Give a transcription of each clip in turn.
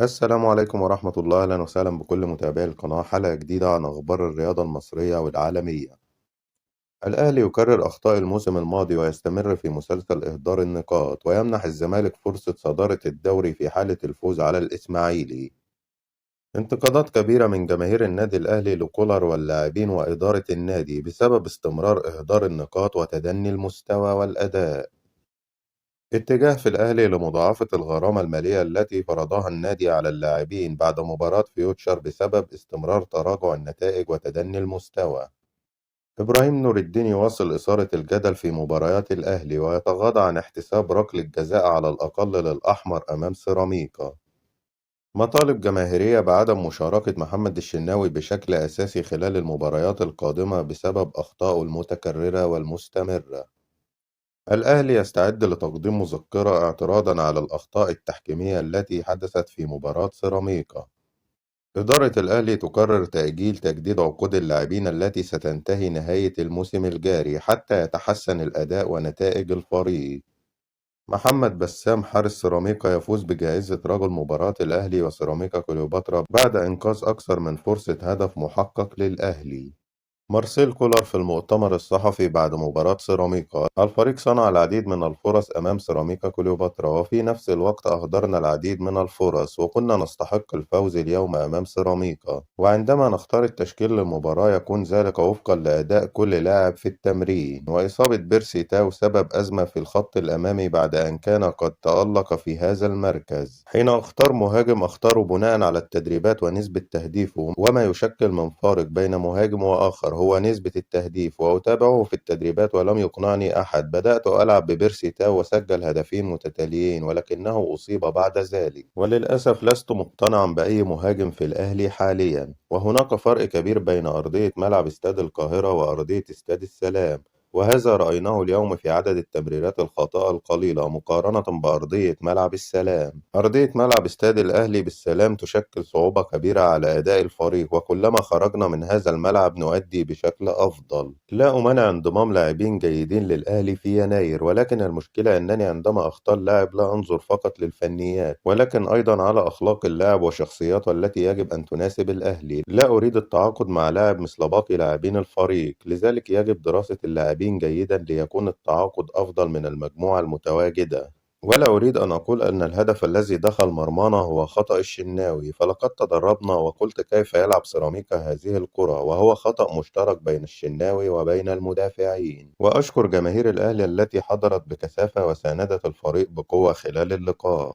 السلام عليكم ورحمة الله، أهلا وسهلا بكل متابعي القناة. حلقة جديدة عن أخبار الرياضة المصرية والعالمية. الأهلي يكرر أخطاء الموسم الماضي ويستمر في مسلسل إهدار النقاط، ويمنح الزمالك فرصة صدارة الدوري في حالة الفوز على الإسماعيلي. انتقادات كبيرة من جماهير النادي الأهلي لكولر واللاعبين وإدارة النادي بسبب استمرار إهدار النقاط وتدني المستوى والأداء. اتجاه في الأهلي لمضاعفة الغرامة المالية التي فرضها النادي على اللاعبين بعد مباراة فيوتشر بسبب استمرار تراجع النتائج وتدني المستوى. إبراهيم نور الدين يواصل إثارة الجدل في مباريات الأهلي ويتغاضى عن احتساب ركلة جزاء على الأقل للأحمر أمام سيراميكا. مطالب جماهيرية بعدم مشاركة محمد الشناوي بشكل أساسي خلال المباريات القادمة بسبب أخطائه المتكررة والمستمرة. الأهلي يستعد لتقديم مذكرة اعتراضًا على الأخطاء التحكيمية التي حدثت في مباراة سيراميكا. إدارة الأهلي تقرر تأجيل تجديد عقود اللاعبين التي ستنتهي نهاية الموسم الجاري حتى يتحسن الأداء ونتائج الفريق. محمد بسام حارس سيراميكا يفوز بجائزة رجل مباراة الأهلي وسيراميكا كليوباترا بعد إنقاذ أكثر من فرصة هدف محقق للأهلي. مارسيل كولر في المؤتمر الصحفي بعد مباراة سيراميكا: الفريق صنع العديد من الفرص أمام سيراميكا كليوباترا، وفي نفس الوقت أهدرنا العديد من الفرص، وكنا نستحق الفوز اليوم أمام سيراميكا. وعندما نختار التشكيل للمباراة يكون ذلك وفقا لأداء كل لاعب في التمرين. وإصابة بيرسي تاو سبب أزمة في الخط الأمامي بعد أن كان قد تألق في هذا المركز. حين أختار مهاجم أختاره بناء على التدريبات ونسبة تهديفه، وما يشكل من فارق بين مهاجم وآخر هو نسبة التهديف، وأتابعه في التدريبات ولم يقنعني أحد. بدأت ألعب ببيرسي تاو وسجل هدفين متتاليين، ولكنه أصيب بعد ذلك، وللأسف لست مقتنعا بأي مهاجم في الأهلي حاليا. وهناك فرق كبير بين أرضية ملعب استاد القاهرة وأرضية استاد السلام، وهذا رأيناه اليوم في عدد التمريرات الخاطئة القليلة مقارنة بأرضية ملعب السلام. أرضية ملعب استاد الأهلي بالسلام تشكل صعوبة كبيرة على أداء الفريق، وكلما خرجنا من هذا الملعب نؤدي بشكل أفضل. لا أمانع انضمام لاعبين جيدين للأهلي في يناير، ولكن المشكلة أنني عندما أختار لاعب لا أنظر فقط للفنيات، ولكن أيضا على أخلاق اللاعب وشخصيته التي يجب أن تناسب الأهلي. لا أريد التعاقد مع لاعب مثل باقي لاعبين الفريق، لذلك يجب دراسة اللاعبين جيدا ليكون التعاقد أفضل من المجموعة المتواجدة. ولا أريد أن أقول أن الهدف الذي دخل مرمانا هو خطأ الشناوي، فلقد تدربنا وقلت كيف يلعب سيراميكا هذه الكرة، وهو خطأ مشترك بين الشناوي وبين المدافعين. وأشكر جماهير الأهلي التي حضرت بكثافة وساندت الفريق بقوة خلال اللقاء.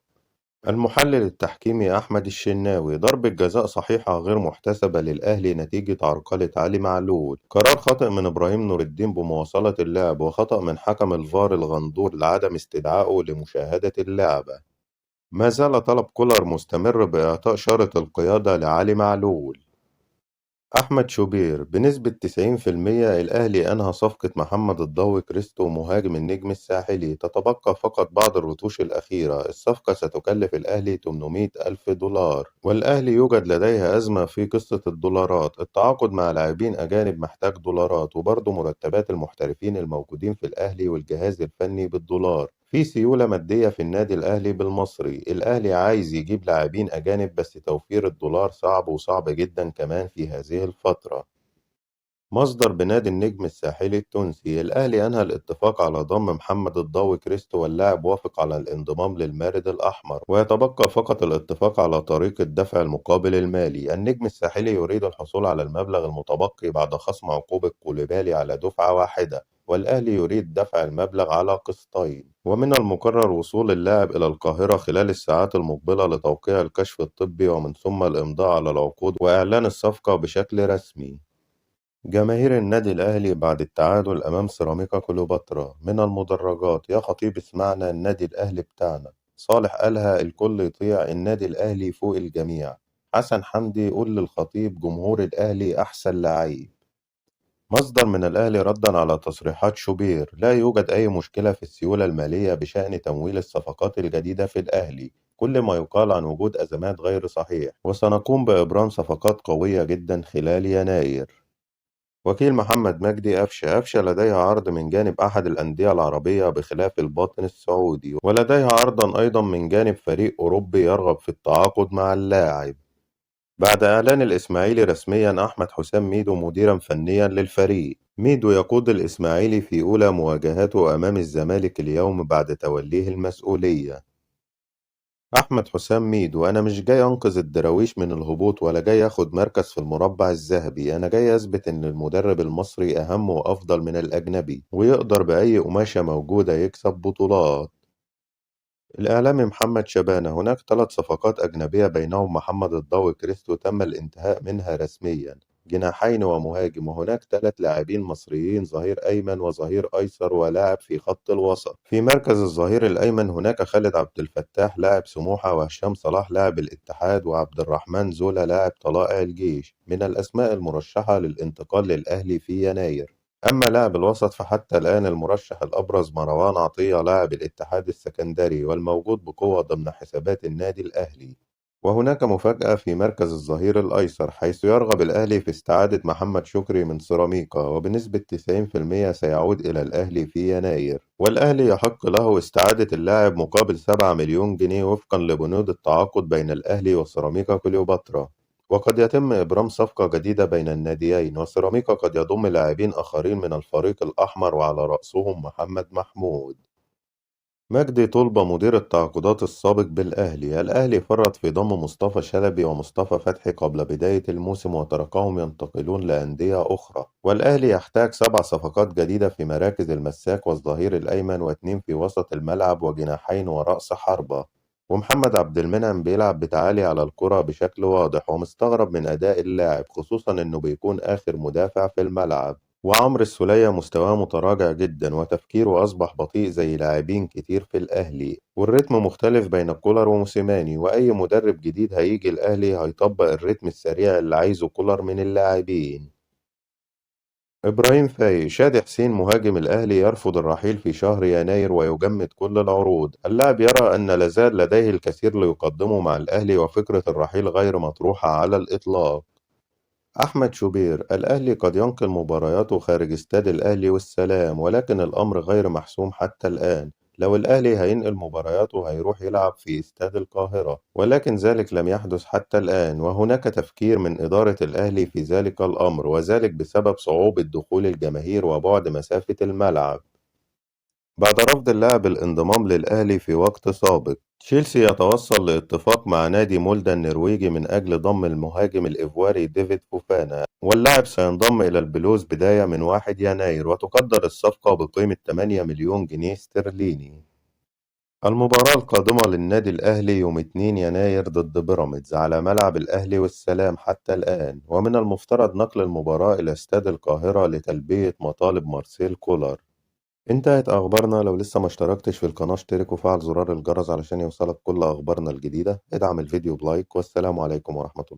المحلل التحكيمي أحمد الشناوي: ضربة جزاء صحيحة غير محتسبة للأهلي نتيجة عرقلة علي معلول. قرار خاطئ من إبراهيم نور الدين بمواصلة اللعب، وخطأ من حكم الفار الغندور لعدم استدعائه لمشاهدة اللعبة. ما زال طلب كولر مستمر بإعطاء شارة القيادة لعلي معلول. أحمد شوبير: بنسبة 90% الأهلي أنهى صفقة محمد الضوي كريستو مهاجم النجم الساحلي، تتبقى فقط بعض الرتوش الأخيرة. الصفقة ستكلف الأهلي 800 ألف دولار، والأهلي يوجد لديه أزمة في قصة الدولارات. التعاقد مع لاعبين أجانب محتاج دولارات، وبرضه مرتبات المحترفين الموجودين في الأهلي والجهاز الفني بالدولار. في سيولة مادية في النادي الأهلي بالمصري. الأهلي عايز يجيب لاعبين أجانب، بس توفير الدولار صعب، وصعب جدا كمان في هذه الفترة. مصدر بنادي النجم الساحلي التونسي: الأهلي أنهى الاتفاق على ضم محمد الضوي كريستو، واللاعب وافق على الانضمام للمارد الأحمر، ويتبقى فقط الاتفاق على طريقة دفع المقابل المالي. النجم الساحلي يريد الحصول على المبلغ المتبقي بعد خصم عقوبة كوليبالي على دفعة واحدة، والأهلي يريد دفع المبلغ على قسطين. ومن المقرر وصول اللاعب إلى القاهرة خلال الساعات المقبلة لتوقيع الكشف الطبي، ومن ثم الإمضاء على العقود وإعلان الصفقة بشكل رسمي. جماهير النادي الأهلي بعد التعادل أمام سيراميكا كليوباترا من المدرجات: يا خطيب اسمعنا، النادي الأهلي بتاعنا. صالح قالها: الكل يطيع، النادي الأهلي فوق الجميع. حسن حمدي: قول للخطيب جمهور الأهلي أحسن لعيب. مصدر من الأهلي ردا على تصريحات شوبير: لا يوجد أي مشكلة في السيولة المالية بشأن تمويل الصفقات الجديدة في الأهلي. كل ما يقال عن وجود أزمات غير صحيح، وسنقوم بإبرام صفقات قوية جدا خلال يناير. وكيل محمد مجدي قفشة لديها عرض من جانب أحد الأندية العربية بخلاف الباطن السعودي، ولديها عرضا أيضا من جانب فريق أوروبي يرغب في التعاقد مع اللاعب. بعد إعلان الإسماعيلي رسميا أحمد حسام ميدو مديرا فنيا للفريق. ميدو يقود الإسماعيلي في أولى مواجهاته أمام الزمالك اليوم بعد توليه المسؤولية. أحمد حسام ميدو: أنا مش جاي أنقذ الدراويش من الهبوط ولا جاي أخد مركز في المربع الذهبي، أنا جاي أثبت إن المدرب المصري أهم وأفضل من الأجنبي ويقدر بأي قماشة موجودة يكسب بطولات. الإعلامي محمد شبانة: هناك 3 صفقات أجنبية بينهم محمد الضوي كريستو تم الانتهاء منها رسميا، جناحين ومهاجم، وهناك 3 لاعبين مصريين، ظهير أيمن وظهير أيسر ولاعب في خط الوسط. في مركز الظهير الأيمن هناك خالد عبد الفتاح لاعب سموحة، وهشام صلاح لاعب الاتحاد، وعبد الرحمن زولا لاعب طلائع الجيش، من الأسماء المرشحة للانتقال للأهلي في يناير. أما لاعب الوسط فحتى الآن المرشح الأبرز مروان عطية لاعب الاتحاد السكندري والموجود بقوة ضمن حسابات النادي الأهلي. وهناك مفاجأة في مركز الظهير الأيسر، حيث يرغب الأهلي في استعادة محمد شكري من سيراميكا، وبنسبة 90% سيعود إلى الأهلي في يناير، والأهلي يحق له استعادة اللاعب مقابل 7 مليون جنيه وفقا لبنود التعاقد بين الأهلي وسيراميكا كليوباترا. وقد يتم إبرام صفقة جديدة بين الناديين، وسيراميكا قد يضم لاعبين آخرين من الفريق الأحمر وعلى رأسهم محمد محمود. مجدي طلبة مدير التعاقدات السابق بالأهلي: الأهلي فرط في ضم مصطفى شلبي ومصطفى فتحي قبل بداية الموسم وتركهم ينتقلون لأندية أخرى، والأهلي يحتاج 7 صفقات جديدة في مراكز المساك والظهير الأيمن و2 في وسط الملعب وجناحين ورأس حربة. ومحمد عبد المنعم بيلعب بتعالي على الكرة بشكل واضح، ومستغرب من أداء اللاعب خصوصا إنه بيكون آخر مدافع في الملعب. وعمرو السولية مستواه متراجع جدا وتفكيره أصبح بطيء زي لاعبين كتير في الأهلي، والريتم مختلف بين كولر وموسيماني، وأي مدرب جديد هيجي الأهلي هيطبق الريتم السريع اللي عايزه كولر من اللاعبين. إبراهيم فايق: شادي حسين مهاجم الأهلي يرفض الرحيل في شهر يناير ويجمد كل العروض، اللاعب يرى أن لازال لديه الكثير ليقدمه مع الأهلي وفكرة الرحيل غير مطروحة على الإطلاق. أحمد شوبير: الأهلي قد ينقل مبارياته خارج استاد الأهلي والسلام، ولكن الأمر غير محسوم حتى الآن. لو الأهلي هينقل مبارياته هيروح يلعب في استاد القاهرة، ولكن ذلك لم يحدث حتى الآن، وهناك تفكير من إدارة الأهلي في ذلك الأمر، وذلك بسبب صعوبة دخول الجماهير وبعد مسافة الملعب. بعد رفض اللاعب الانضمام للأهلي في وقت سابق، تشيلسي يتوصل لاتفاق مع نادي مولدا النرويجي من أجل ضم المهاجم الإيفواري ديفيد فوفانا، واللاعب سينضم إلى البلوز بداية من 1 يناير، وتقدر الصفقة بقيمة 8 مليون جنيه استرليني. المباراة القادمة للنادي الأهلي يوم 2 يناير ضد بيراميدز على ملعب الأهلي والسلام حتى الآن، ومن المفترض نقل المباراة إلى استاد القاهرة لتلبية مطالب مارسيل كولر. انتهت أخبارنا. لو لسه ما اشتركتش في القناة اشترك وفعل زرار الجرس علشان يوصلك كل أخبارنا الجديدة. ادعم الفيديو بلايك، والسلام عليكم ورحمة الله.